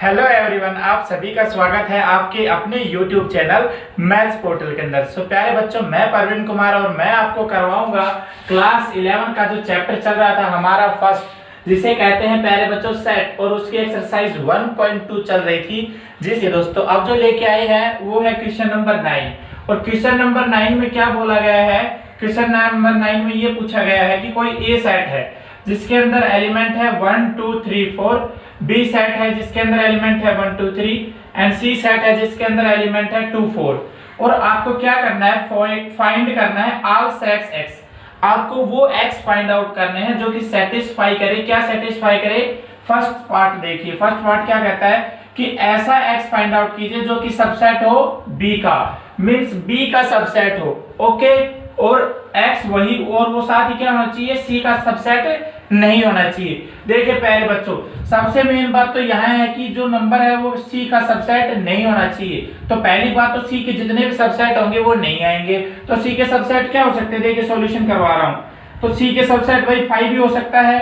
Hello everyone, आप सभी का स्वागत है आपके अपने YouTube चैनल मैथ्स पोर्टल के अंदर। सो प्यारे बच्चों, मैं परवीन कुमार और मैं आपको करवाऊंगा क्लास 11 का जो चैप्टर चल रहा था हमारा फर्स्ट, जिसे कहते हैं प्यारे बच्चों सेट, और उसकी एक्सरसाइज 1.2 चल रही थी। जिसे दोस्तों अब जो लेके आए हैं वो है क्वेश्चन नंबर 9। और क्वेश्चन नंबर 9 में क्या बोला गया है? क्वेश्चन नंबर 9 में ये पूछा गया है कि कोई ए सेट है जिसके अंदर एलिमेंट है 1 2 3 4, बी सेट है जिसके अंदर एलिमेंट है 1 2 3 एंड सी सेट है जिसके अंदर एलिमेंट है 2 4। और आपको क्या करना है? फाइंड करना है ऑल सेट्स एक्स। आपको वो एक्स फाइंड आउट करने हैं जो कि सेटिस्फाई करे। क्या सेटिस्फाई करे? फर्स्ट पार्ट देखिए, फर्स्ट पार्ट क्या कहता है कि ऐसा एक्स फाइंड आउट कीजिए जो कि सबसेट हो बी का, मींस बी का सबसेट हो। ओके, और x वही, और वो साथ ही क्या होना चाहिए? c का सबसेट नहीं होना चाहिए। देखिए प्यारे बच्चों, सबसे मेन बात तो यहाँ है कि जो नंबर है वो c का सबसेट नहीं होना चाहिए। तो पहली बात तो c के जितने भी सबसेट होंगे वो नहीं आएंगे। तो c के सबसेट क्या हो सकते हैं? देखिए सॉल्यूशन करवा रहा हूँ। तो c के सबसेट भाई 5 भी हो सकता है,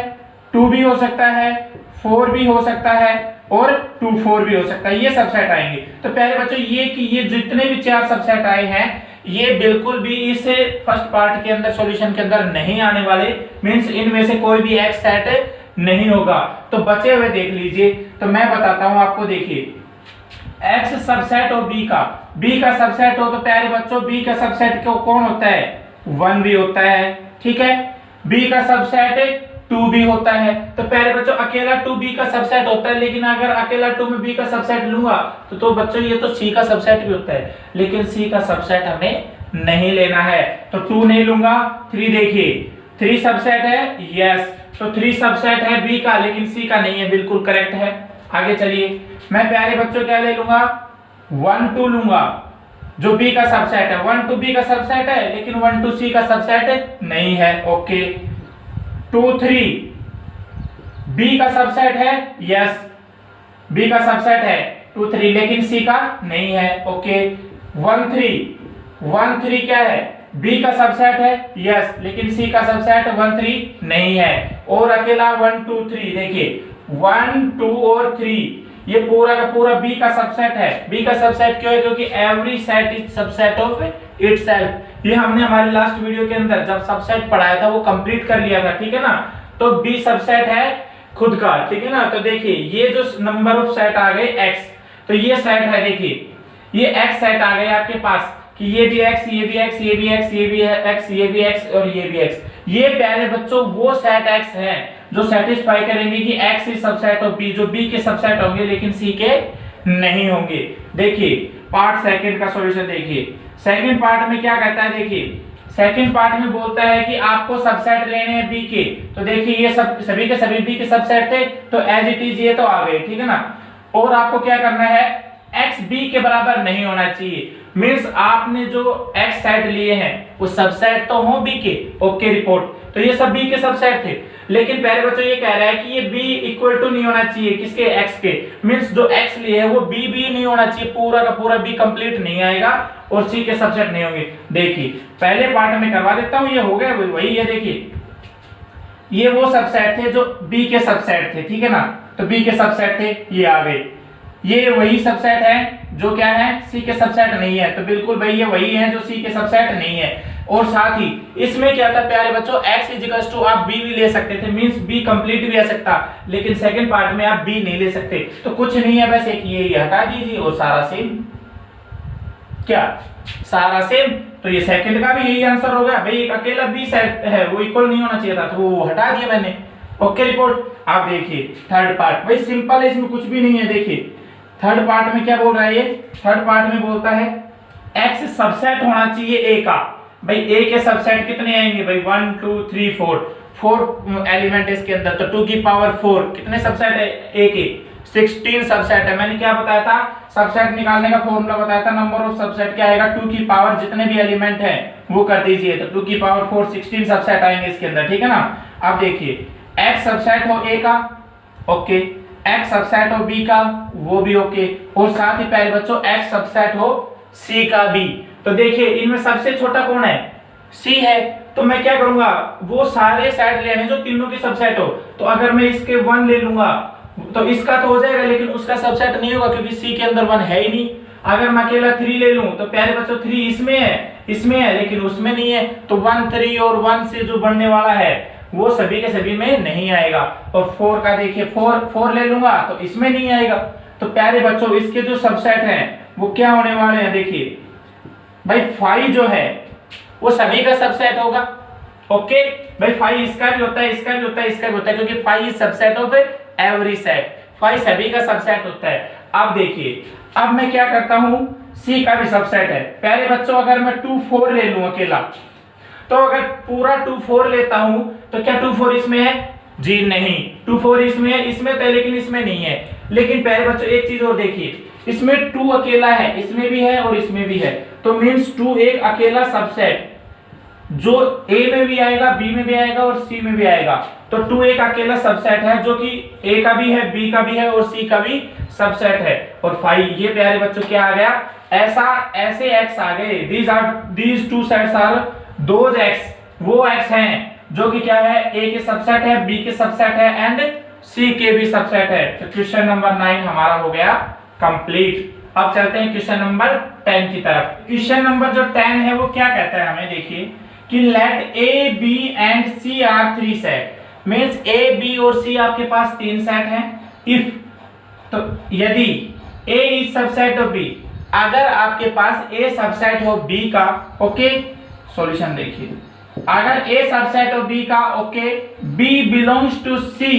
2 भी हो सकता है, 4 भी हो सकता है और 2 4 भी हो सकता है। ये सबसेट आएंगे। तो प्यारे बच्चों, ये जितने भी 4 सबसेट आए हैं ये बिल्कुल भी इस फर्स्ट पार्ट के अंदर सॉल्यूशन के अंदर नहीं आने वाले, मींस इनमें से कोई भी एक्स सेट नहीं होगा। तो बचे हुए देख लीजिए। तो मैं बताता हूं आपको। देखिए एक्स सबसेट हो बी का सबसेट हो तो प्यारे बच्चों बी का सबसेट कौन होता है? 1 भी होता है, ठीक है। बी का सबसेट 2 भी होता है। तो प्यारे बच्चों अकेला 2 बी का सबसेट होता है, लेकिन अगर अकेला 2 में बी का सबसेट लूंगा तो बच्चों ये तो सी का सबसेट भी होता है, लेकिन सी का सबसेट हमें नहीं लेना है। तो 2 नहीं लूंगा। 3 देखिए, 3 सबसेट है, यस। तो 3 सबसेट है बी का, लेकिन सी का नहीं है, बिल्कुल करेक्ट है। आगे चलिए, मैं प्यारे बच्चों क्या ले लूंगा? 1 2 लूंगा जो बी का सबसेट है। 1 2 बी का सबसेट है, लेकिन 1 2 सी का सबसेट नहीं है। ओके। 2 3 बी का सबसेट है, यस, बी का सबसेट है 2 3, लेकिन सी का नहीं है। ओके। 1 3 क्या है? बी का सबसेट है, यस, लेकिन सी का सबसेट 1 3 नहीं है। और अकेला 1 2 3 देखिए 1 2 और 3 ये पूरा का पूरा बी का सबसेट है। बी का सबसेट क्यों है? क्योंकि every set is subset of itself. ये हमने हमारी लास्ट वीडियो के अंदर जब सबसेट पढ़ाया था वो कंप्लीट कर लिया था, ठीक है ना। तो बी सबसेट है खुद का, ठीक है ना। तो देखिए ये जो नंबर ऑफ सेट आ गए एक्स, तो ये सेट है, देखिए ये एक्स सेट आ गए आपके पास कि ये भी एक्स, ये भी एक्स, ये भी एक्स, ये भी एक्स, ये भी एक्स और ये भी एक्स। ये प्यारे बच्चों वो सेट एक्स हैं जो सेटिस्फाई करेंगे कि X is subset of B, जो बी के सबसेट होंगे लेकिन सी के नहीं होंगे। देखिए पार्ट सेकंड का सॉल्यूशन देखिए। सेकंड पार्ट में क्या कहता है? देखिए सेकंड पार्ट में बोलता है कि आपको सबसेट लेने हैं बी के। तो देखिए ये सब सभी के सभी बी के सबसेट थे, तो एज इट इज ये तो आ गए, ठीक है ना। और आपको क्या करना है? एक्स बी के बराबर नहीं होना चाहिए, मींस आपने जो एक्स सेट लिए हैं वो सबसेट तो हो बी के। Okay report. तो ये सब बी के सबसेट थे, लेकिन पहले बच्चों ये कह रहा है कि ये b इक्वल टू नहीं होना चाहिए किसके? x के। मींस जो x लिए है वो b नहीं होना चाहिए, पूरा का पूरा b कंप्लीट नहीं आएगा और c के सबसेट नहीं होंगे। देखिए पहले पार्ट में करवा देता हूं, ये हो गया वही है। देखिए ये वो सबसेट थे जो b के सबसेट थे, ठीक है ना। तो b के सबसेट थे, ये आ गए। ये वही सबसेट है जो क्या है? सी के सबसेट नहीं है। तो बिल्कुल भाई ये वही है जो सी के सबसेट नहीं है। और साथ ही इसमें क्या था प्यारे बच्चों? x इक्वल्स टू आप b भी ले सकते थे, मींस b कंप्लीट भी आ सकता, लेकिन सेकंड पार्ट में आप b नहीं ले सकते। तो कुछ नहीं है, बस एक ये हटा दीजिए और सारा सेम। क्या सारा सेम? तो ये सेकंड का भी यही आंसर होगा भाई। एक अकेला b सेट है वो इक्वल नहीं होना चाहिए था, तो वो हटा दिया मैंने। Okay report. आप देखिए थर्ड पार्ट, भाई सिंपल है, इसमें कुछ भी नहीं है। देखिए थर्ड पार्ट में क्या बोल रहा है ये? थर्ड पार्ट में बोलता है x सबसेट होना चाहिए a का। भाई a के सबसेट कितने आएंगे भाई? 1 2 3 4 एलिमेंट इसके अंदर, तो 2 की पावर 4 कितने सबसेट है a के? 16 सबसेट है। मैंने क्या बताया था? सबसेट निकालने का फॉर्मूला बताया था। नंबर ऑफ सबसेट क्या आएगा? 2 की पावर जितने भी एलिमेंट है वो कर दीजिए, तो 2 की पावर 4 16 सबसेट आएंगे इसके अंदर, ठीक है ना। अब देखिए x सबसेट हो a का, ओके, x सबसेट हो b का, वो भी ओके, और साथ ही पहले बच्चों x सबसेट हो c का भी। तो देखिए इनमें सबसे छोटा कौन है? c है। तो मैं क्या करूंगा? वो सारे सेट लेने जो तीनों के सबसेट हो। तो अगर मैं इसके 1 ले लूंगा, तो इसका तो हो जाएगा, लेकिन उसका सबसेट नहीं होगा क्योंकि सी के अंदर 1 है ही नहीं। अगर मैं अकेला 3 ले लूं तो प्यारे बच्चों 3 इसमें है लेकिन उसमें नहीं है, तो 1 3 और 1 से जो बनने वाला है वो सभी के सभी में नहीं आएगा। और 4 का देखिए 4 ले लूंगा तो इसमें नहीं आएगा। तो प्यारे बच्चों इसके जो सबसेट हैं वो क्या होने वाले हैं, देखिए भाई 5 जो है वो सभी का सबसेट होगा। ओके भाई 5 इसका भी होता है, इसका भी होता है, इसका भी होता है, क्योंकि 5 is subset of every set, 5 सभी का सबसेट होता है। अब देखिए अब मैं क्या करता हूं, C का भी सबसेट है। प्यारे बच्चों अगर मैं 2 4 ले लूं अकेला, तो अगर पूरा 2 4 लेता हूं तो क्या 2 4 इसमें है? जी नहीं, 2 4 इसमें है, इसमें तो है लेकिन इसमें नहीं है। लेकिन प्यारे बच्चों एक चीज और देखिए, इसमें 2 अकेला है, इसमें भी है और इसमें भी है, तो मींस 2 एक अकेला सबसेट जो A में भी आएगा, B में भी आएगा और C में भी आएगा। तो 2 एक अकेला सबसेट है जो कि A का भी है, B का भी है और C का भी सबसेट है। और 5 ये प्यारे बच्चों क्या आ गया, ऐसे x आ गए। these two sets are those x, वो x हैं जो कि क्या है, A के सबसेट है, B के सबसेट है एंड C के भी सबसेट है। तो क्वेश्चन नंबर 9 हमारा हो गया कंप्लीट। अब चलते हैं क्वेश्चन नंबर 10 की तरफ। क्वेश्चन नंबर जो 10 है वो क्या कहता है हमें, देखिए कि let A, B and C are 3 set, means A, B और C आपके पास 3 सेट हैं। इफ, तो यदि A is subset of B, अगर आपके पास A सबसेट हो B का, ओके सॉल्यूशन देखिए, अगर A सबसेट ऑफ B का, okay B belongs to C,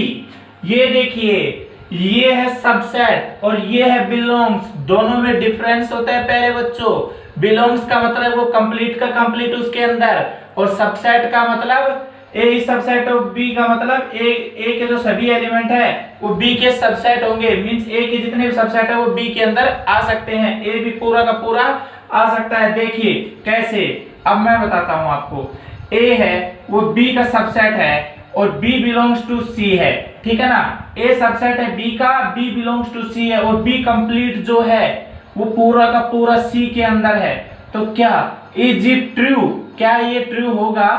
ये देखिए ये है सबसेट और ये है बिलोंग्स, दोनों में डिफरेंस होता है प्यारे बच्चों। बिलोंग्स का मतलब वो कंप्लीट का कंप्लीट उसके अंदर, और सबसेट का मतलब A is subset of B का मतलब A के जो सभी एलिमेंट है वो B के सबसेट होंगे, मींस A के जितने भी सबसेट है वो B के अंदर आ सकते हैं, A भी पूरा का पूरा आ सकता है। देखिए कैसे, अब मैं बताता हूं आपको। A है वो B का सबसेट है और B बिलोंग्स टू C है, ठीक है ना। A सबसेट है B का, B बिलोंग्स टू C है और B कंप्लीट जो है वो पूरा का पूरा C के अंदर है। तो क्या इज इट ट्रू, क्या ये ट्रू होगा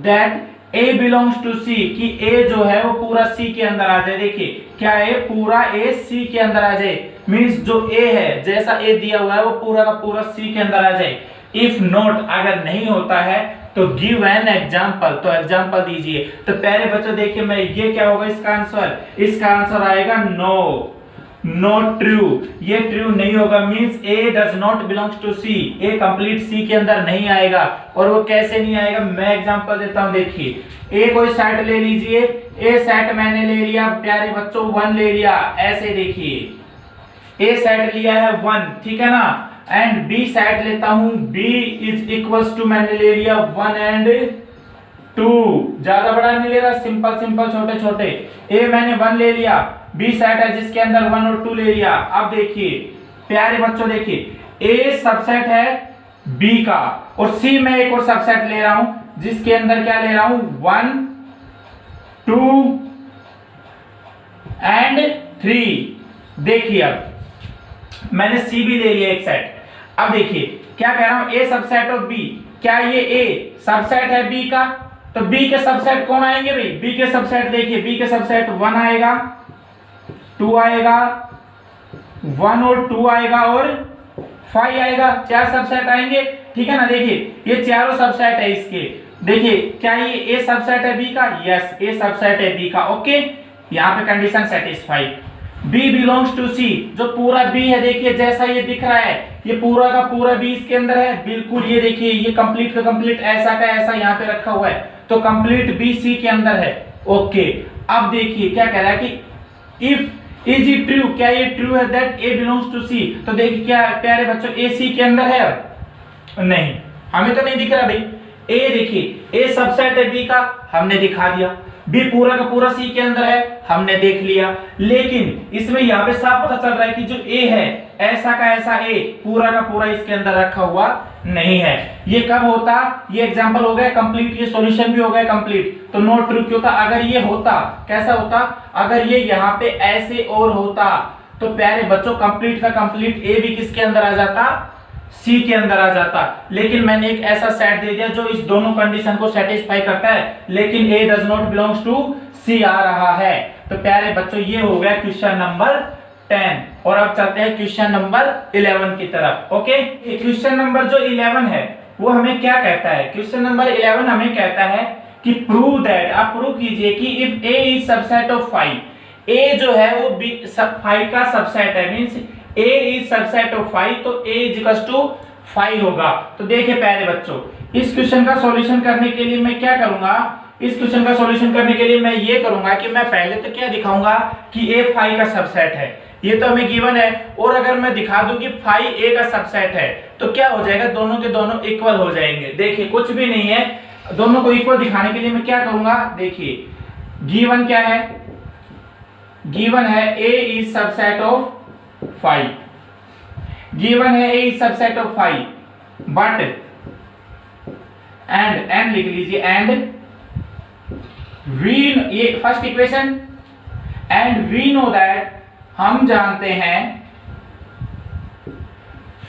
that A belongs to C, कि A जो है वो पूरा C के अंदर आ जाए। देखिए क्या A पूरा A C के अंदर आ जाए, मींस जो A है जैसा A दिया हुआ है वो पूरा का पूरा C के अंदर आ जाए। इफ नॉट, अगर नहीं होता है तो गिव एन एग्जाम्पल, तो एग्जाम्पल दीजिए। तो प्यारे बच्चों देखिए मैं, ये क्या होगा इसका आंसर, इसका आंसर आएगा नो, नॉट ट्रू, ये ट्रू नहीं होगा, means A does not belongs to C, A complete C के अंदर नहीं आएगा। और वो कैसे नहीं आएगा, मैं एग्जांपल देता हूं। देखिए A कोई सेट ले लीजिए, A सेट मैंने ले लिया प्यारे बच्चों 1 ले लिया, ऐसे देखिए A सेट लिया है 1, ठीक है ना, एंड B सेट लेता हूं, B इज इक्वल्स टू मैंने ले लिया 1 एंड 2, ज्यादा बड़ा नहीं ले रहा, सिंपल सिंपल छोटे छोटे। A मैंने 1 ले लिया, B सेट है जिसके अंदर 1 और 2 ले लिया। अब देखिए प्यारे बच्चों देखिए A सबसेट है B का और C में एक और सबसेट ले रहा हूं जिसके अंदर क्या ले रहा हूं 1 2 एंड 3। देखिए अब मैंने C भी ले लिया एक सेट। अब देखिए क्या कह रहा हूं, A सबसेट ऑफ B, क्या ये A सबसेट है B का, तो B के सबसेट कौन आएंगे भाई, B के सबसेट देखिए, B के सबसेट 1 आएगा, 2 आएगा, 1 और 2 आएगा और 5 आएगा, 4 सबसेट आएंगे, ठीक है ना। देखिए ये चारों सबसेट है इसके। देखिए क्या ये A सबसेट है B का, यस A सबसेट है B का, ओके यहाँ पे condition satisfied. B belongs to C, जो पूरा B है देखिए जैसा ये दिख रहा है, ये पूरा का पूरा B इसके अंदर है, बिल्कुल ये देखिए ये कंप्लीट का कंप्लीट ऐसा का ऐसा यहाँ पे रखा हुआ है, तो कंप्लीट B C के अंदर है, ओके। अब देखिए क्या कह रहा है कि इफ इज इट ट्रू, क्या ये ट्रू है that A belongs to C, तो देखिए क्या प्यारे बच्चों A C के अंदर है, नहीं हमें तो नहीं दिख रहा भाई। A देखिए A सबसेट है B का, हमने दिखा दिया, B पूरा का पूरा C के अंदर है, हमने देख लिया, लेकिन इसमें यहाँ पे साफ पता चल रहा है कि जो A है ऐसा का ऐसा A पूरा का पूरा इसके अंदर रखा हुआ नहीं है। ये कब होता, ये एग्जांपल हो गया कंप्लीट, ये सॉल्यूशन भी हो गया कंप्लीट, तो नॉट ट्रू क्यों था। अगर ये होता कैसा होता, अगर ये यहाँ पे ऐसे और होता तो प्यारे बच्चों कंप्लीट का कंप्लीट A भी किसके अंदर आ जाता, C के अंदर आ जाता। लेकिन मैंने एक ऐसा सेट दे दिया जो इस दोनों कंडीशन को सेटिस्फाई करता है, लेकिन A does not belongs to C आ रहा है। तो प्यारे बच्चों ये हो गया क्वेश्चन नंबर 10। और अब चलते हैं क्वेश्चन नंबर 11 की तरफ। ओके, क्वेश्चन नंबर जो 11 है वो हमें क्या कहता है? क्वेश्चन नंबर 11 हमें कहता है कि प्रूव दैट, आप प्रूव कीजिए कि if A is subset of 5, ए जो है वो 5 का सबसेट है, means A is subset of 5, तो ए इज इक्वल टू 5 होगा। तो देखिए प्यारे बच्चों, इस क्वेश्चन का सॉल्यूशन करने के लिए मैं क्या करूंगा? इस क्वेश्चन का सॉल्यूशन करने के लिए मैं ये करूंगा कि मैं पहले तो क्या दिखाऊंगा कि ए 5 का सबसेट है, ये तो हमें गिवन है। और अगर मैं दिखा दूं कि 5 ए का सबसेट है तो क्या हो जाएगा? दोनों के दोनों इक्वल हो जाएंगे। देखिए कुछ भी नहीं है, दोनों को इक्वल दिखाने के लिए मैं क्या करूंगा? देखिए गिवन क्या है? गिवन है A is subset of 5, given है A is subset of 5 but and लिख लीजिए, एंड वी, ये first equation, and we know that, हम जानते हैं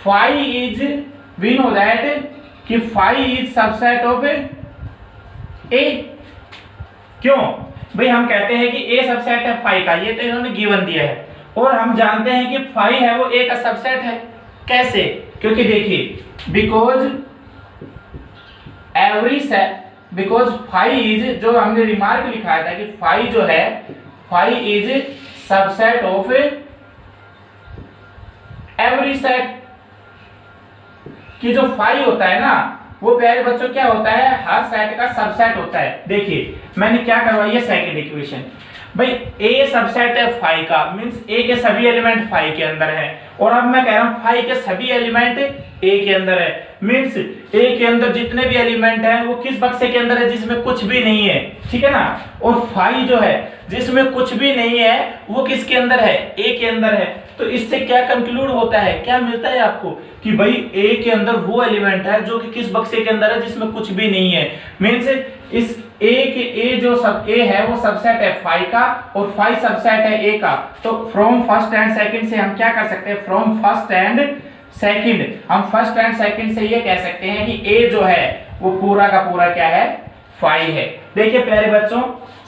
5 इज, वी नो दैट कि 5 इज सबसेट ऑफ ए। क्यों भाई? हम कहते हैं कि ए सबसेट है 5 का, ये तो इन्होंने गिवन दिया है, और हम जानते हैं कि 5 है वो ए का सबसेट है। कैसे? क्योंकि देखिए because every set, because 5 is, जो हमने रिमार्क लिखाया था कि 5 जो है 5 is subset of every set, कि जो 5 होता है ना वो प्यारे बच्चों क्या होता है? हर सेट का सबसेट होता है। देखिए मैंने क्या करवाई है, सेकंड इक्वेशन। भाई ए सबसेट है 5 का, मींस ए के सभी एलिमेंट 5 के अंदर है, और अब मैं कह रहा हूं 5 के सभी एलिमेंट ए के अंदर है, मींस ए के अंदर जितने भी एलिमेंट हैं वो किस बक्से के अंदर है? जिसमें कुछ भी नहीं है, ठीक है ना। और 5 जो है जिसमें कुछ भी नहीं है वो किसके अंदर है? ए के अंदर है। तो इससे क्या कंक्लूड होता है, क्या मिलता है आपको? कि भाई ए के अंदर वो एलिमेंट है जो कि किस बक्से के अंदर है? जिसमें कुछ भी नहीं है। मींस इस ए के, ए जो सब ए है वो सबसेट है 5 का, और 5 सबसेट है ए का। तो फ्रॉम फर्स्ट एंड सेकंड से हम क्या कर सकते हैं? फ्रॉम फर्स्ट एंड सेकंड, हम फर्स्ट एंड सेकंड से ये कह सकते हैं कि ए जो है वो पूरा का पूरा क्या है? 5 है। देखिए प्यारे बच्चों,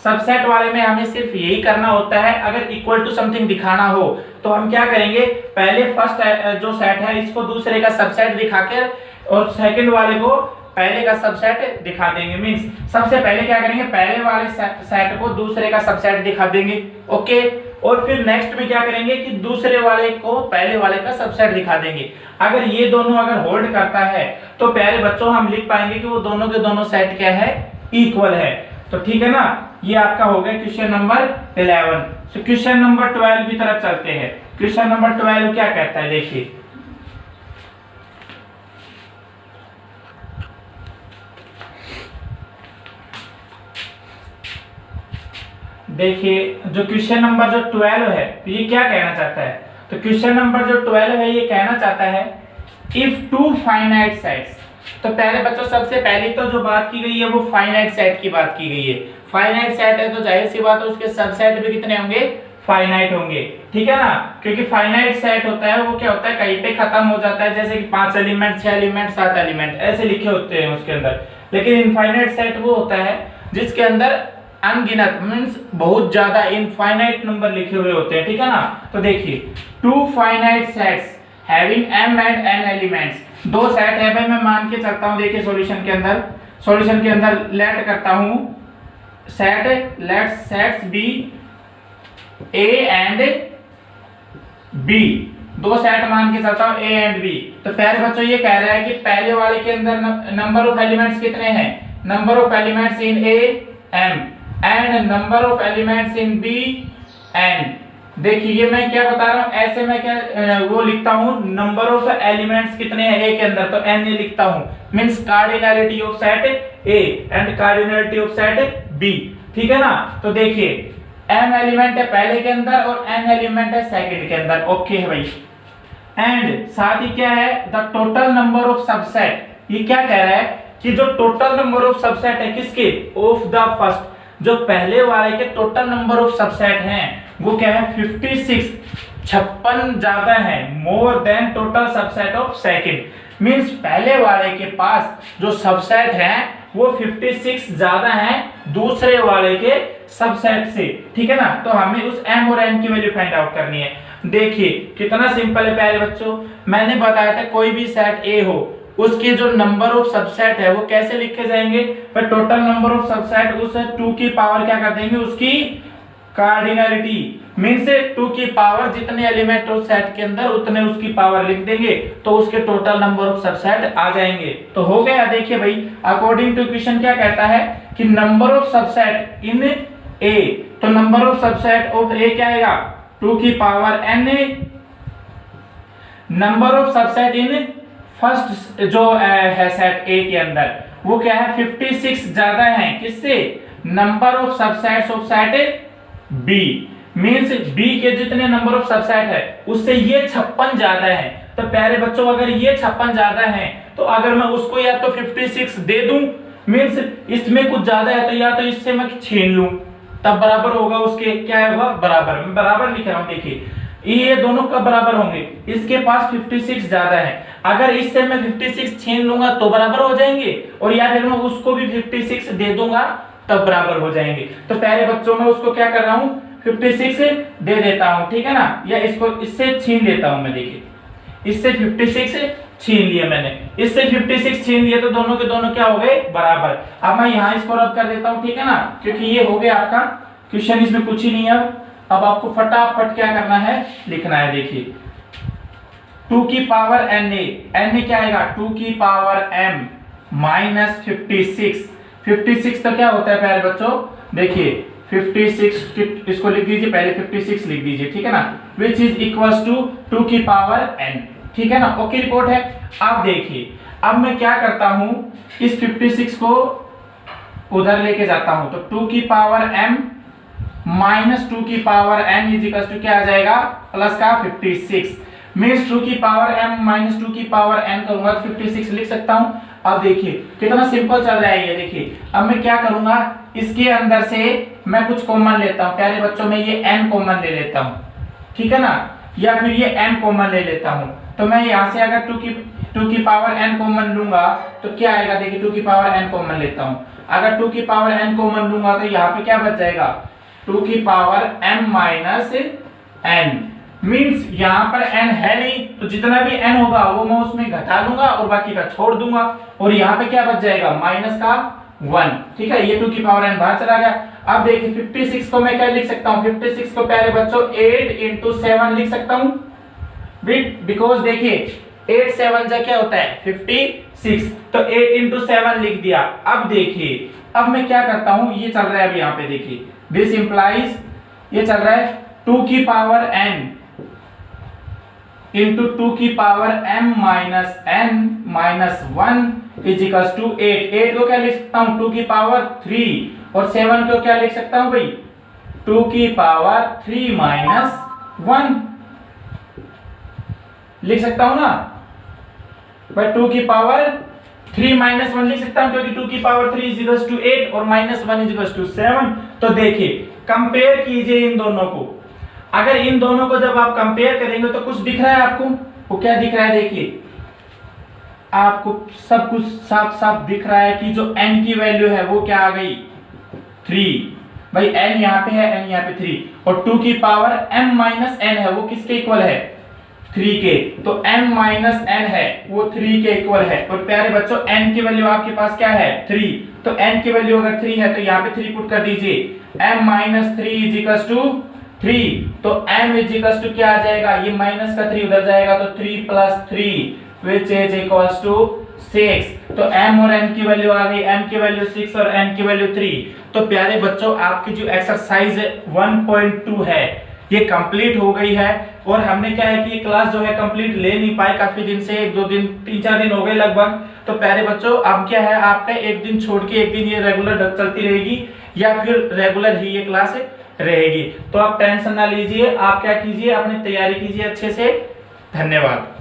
सबसेट वाले में हमें सिर्फ यही करना होता है। अगर इक्वल टू समथिंग दिखाना हो तो हम क्या करेंगे? पहले फर्स्ट जो सेट है इसको दूसरे का सबसेट दिखाकर, और सेकंड वाले को पहले का सबसेट दिखा देंगे। मींस सबसे पहले क्या करेंगे? पहले वाले सेट को दूसरे का सबसेट दिखा देंगे। ओके, और फिर नेक्स्ट में क्या करेंगे कि दूसरे वाले को पहले वाले का सबसेट दिखा देंगे। अगर ये दोनों अगर होल्ड करता है तो प्यारे बच्चों हम लिख पाएंगे कि वो दोनों के दोनों सेट क्या है? इक्वल है। तो ठीक है ना, ये आपका हो गया क्वेश्चन नंबर 11। तो क्वेश्चन नंबर 12 की तरफ चलते हैं। क्वेश्चन नंबर 12 क्या कहता है? देखिए देखिए जो क्वेश्चन नंबर जो 12 है तो ये क्या कहना चाहता है? तो क्वेश्चन नंबर जो 12 है ये कहना चाहता है इफ टू फाइनाइट सेट्स। तो पहले बच्चों सबसे पहले तो जो बात की गई है वो फाइनाइट सेट की बात की गई है। फाइनाइट सेट है तो जाहिर सी बात है उसके सबसेट भी कितने होंगे? फाइनाइट होंगे, ठीक है ना। क्योंकि फाइनाइट सेट होता है वो क्या होता है? कहीं पे खत्म हो जाता है, जैसे कि 5 एलिमेंट, 6 एलिमेंट, 7 एलिमेंट ऐसे लिखे होते हैं उसके अंदर। लेकिन इनफाइनाइट सेट वो होता है जिसके अंदर अनगिनत, मींस बहुत ज्यादा इनफाइनाइट नंबर लिखे हुए होते हैं, ठीक है ना। तो देखिए two finite sets having m and n elements, दो सेट है भाई, मैं मान के चलता हूं। देखिए सॉल्यूशन के अंदर लेट करता हूं set, let sets be a and b, दो सेट मान के चलता हूं a एंड b। तो प्यारे बच्चों ये कह रहा है कि पहले वाले के अंदर नंबर ऑफ एलिमेंट्स कितने हैं? Number of elements in a m and number of elements in b n। देखिए ये मैं क्या बता रहा हूं, ऐसे मैं क्या वो लिखता हूं, नंबर ऑफ एलिमेंट्स कितने हैं a के अंदर, तो n ये लिखता हूं। Means cardinality of set a and cardinality of set b, ठीक है ना। तो देखिए m एलिमेंट है पहले के अंदर और n एलिमेंट है सेकंड के अंदर। ओके है भाई। एंड साथ ही क्या है? The total number of subset. ये क्या कह रहा है कि जो टोटल नंबर ऑफ सबसेट है किसके? ऑफ द फर्स्ट, जो पहले वाले के टोटल नंबर ऑफ सबसेट हैं वो क्या है? 56, 56 ज्यादा है, more than total subset of second. Means पहले वाले के पास जो सबसेट हैं वो 56 ज्यादा हैं दूसरे वाले के सबसेट से, ठीक है ना। तो हमें उस m और n की वैल्यू फाइंड आउट करनी है। देखिए कितना सिंपल है प्यारे बच्चों, मैंने बताया था कोई भी सेट A हो उसके जो नंबर ऑफ सबसेट है वो कैसे लिखे जाएंगे, पर टोटल नंबर ऑफ सबसेट उस 2 की पावर क्या कर देंगे, उसकी कार्डिनलिटी, मींस 2 की पावर जितने एलिमेंट उस सेट के अंदर उतने उसकी पावर लिख देंगे तो उसके टोटल नंबर ऑफ सबसेट आ जाएंगे। तो हो गया। देखिए भाई अकॉर्डिंग टू इक्वेशन क्या कहता है कि number of subset in A, तो number of subset of A क्या आएगा 2 की power n। Number of subset in first जो है सेट A के अंदर वो क्या है 56 ज्यादा है किससे, number of subsets of set B, means B के जितने नंबर ऑफ सबसेट है उससे ये 56 ज्यादा है। तो प्यारे बच्चों अगर ये 56 ज्यादा है तो अगर मैं उसको या तो 56 दे दूं, मींस इसमें कुछ ज्यादा है तो या तो इससे मैं छीन लूं तब बराबर होगा उसके, क्या होगा बराबर, मैं बराबर लिख रहा हूं। देखिए ये दोनों कब बराबर होंगे, इसके पास 56 ज्यादा है, अगर इससे मैं 56 छीन लूंगा तो बराबर हो जाएंगे, और या फिर मैं उसको भी 56 दे दूंगा तब बराबर हो जाएंगे। तो प्यारे बच्चों मैं उसको क्या कर रहा हूं 56 दे देता हूं, ठीक है ना, या इसको इससे छीन लेता हूं मैं। देखिए इससे 56 छीन लिए मैंने, इससे 56 छीन लिए तो दोनों के दोनों क्या हो गए बराबर। अब मैं यहाँ इसको रब कर देता हूँ, ठीक है ना, क्योंकि ये हो गया आपका क्वेश्चन, इसमें कुछ ही नहीं है। अब आपको फटाफट क्या करना है लिखना है। देखिए 2 की पावर n क्या आएगा 2 की पावर m माइनस 56 तो क्या होता है प्यारे बच्चों, देखिए 56 इसको लिख दीजिए, पहले 56 लिख दीजिए, ठीक है ना, विच इज इक्वल्स टू 2 की पावर n, ठीक है ना। ओके रिपोर्ट है। अब देखिए अब मैं क्या करता हूं, इस 56 को उधर लेके जाता हूं तो 2 की पावर m माइनस 2 की power n is equals to क्या आ जाएगा प्लस का 56, मींस 2 की पावर m माइनस 2 की पावर n करूंगा तो 56 लिख सकता हूं। अब देखिए कितना सिंपल चल रहा है ये। देखिए अब मैं क्या करूंगा, इसके अंदर से मैं कुछ कॉमन लेता हूं प्यारे बच्चों, मैं ये n कॉमन ले लेता हूं, ठीक है ना, या फिर ये m कॉमन ले लेता हूं। तो मैं यहां से अगर 2 की पावर n कॉमन लूंगा तो क्या आएगा, देखिए 2 की पावर n कॉमन लेता हूं, अगर 2 की पावर n कॉमन लूंगा तो यहाँ पे क्या बच जाएगा 2 की power m minus n, means यहाँ पर n है नहीं तो जितना भी n होगा वो मैं उसमें घटा लूंगा और बाकी का छोड़ दूंगा, और यहाँ पे क्या बच जाएगा माइनस का 1, ठीक है, ये 2 की पावर n बाहर चला गया। अब देखिए 56 को मैं क्या लिख सकता हूँ, 56 को प्यारे बच्चों 8 into 7 लिख सकता हूँ, बिकॉज देखिए 8 7 जा क्या होता है 56, तो 8 into 7 लिख दिया। अब देखिए अब मैं क्या करता हूँ, ये चल रहा है अभी यहाँ पे, देखिए दिस इंप्लाइज ये चल रहा है 2 की पावर n इंटू 2 की power m minus n minus 1 is equal to 8 को क्या लिख सकता हूँ 2 की पावर 3, और 7 को क्या लिख सकता हूँ भाई 2 की पावर 3 माइनस 1 लिख सकता हूँ ना भाई, 2 की पावर 3 माइनस 1 लिख सकता हूँ क्योंकि 2 की पावर 3 इज इक्वल टू 8 और माइनस 1 इज इक्वल टू 7। तो देखिए कंपेयर कीजिए इन दोनों को, अगर इन दोनों को जब आप कंपेयर करेंगे तो कुछ दिख रहा है आपको, वो क्या दिख रहा है, देखिए आपको सब कुछ साफ साफ दिख रहा है कि जो n की वैल्यू है वो क्या आ गई 3, भाई n यहाँ पे है n यहाँ पे 3, और 2 की पावर m माइनस n है वो किसके इक्वल है 3 के, तो m माइनस n है वो 3 के इक्वल है। और प्यारे बच्चों n की वैल्यू आपके पास क्या है 3, तो n की वैल्यू अगर 3 है तो यहाँ पे 3 पुट कर दीजिए, m minus 3 is equal to 3, तो m इज इक्वल टू क्या आ जाएगा, ये माइनस का 3 उधर जाएगा तो 3 plus 3 which is equal to 6। तो m और n की वैल्यू आ गई, m की वैल्यू 6 और n की वैल्यू 3। तो प्यारे बच्चों आपकी जो एक्सरसाइज 1.2 है ये कंप्लीट हो गई है, और हमने क्या है कि ये क्लास जो है कंप्लीट ले नहीं पाए काफी दिन से, 1-2 दिन 3-4 दिन हो गए लगभग। तो प्यारे बच्चों अब क्या है आपका एक दिन छोड़ के एक दिन ये रेगुलर चलती रहेगी या फिर रेगुलर ही ये क्लास रहेगी। तो आप टेंशन ना लीजिए, आप क्या कीजिए अपनी तैयारी कीजिए अच्छे से। धन्यवाद।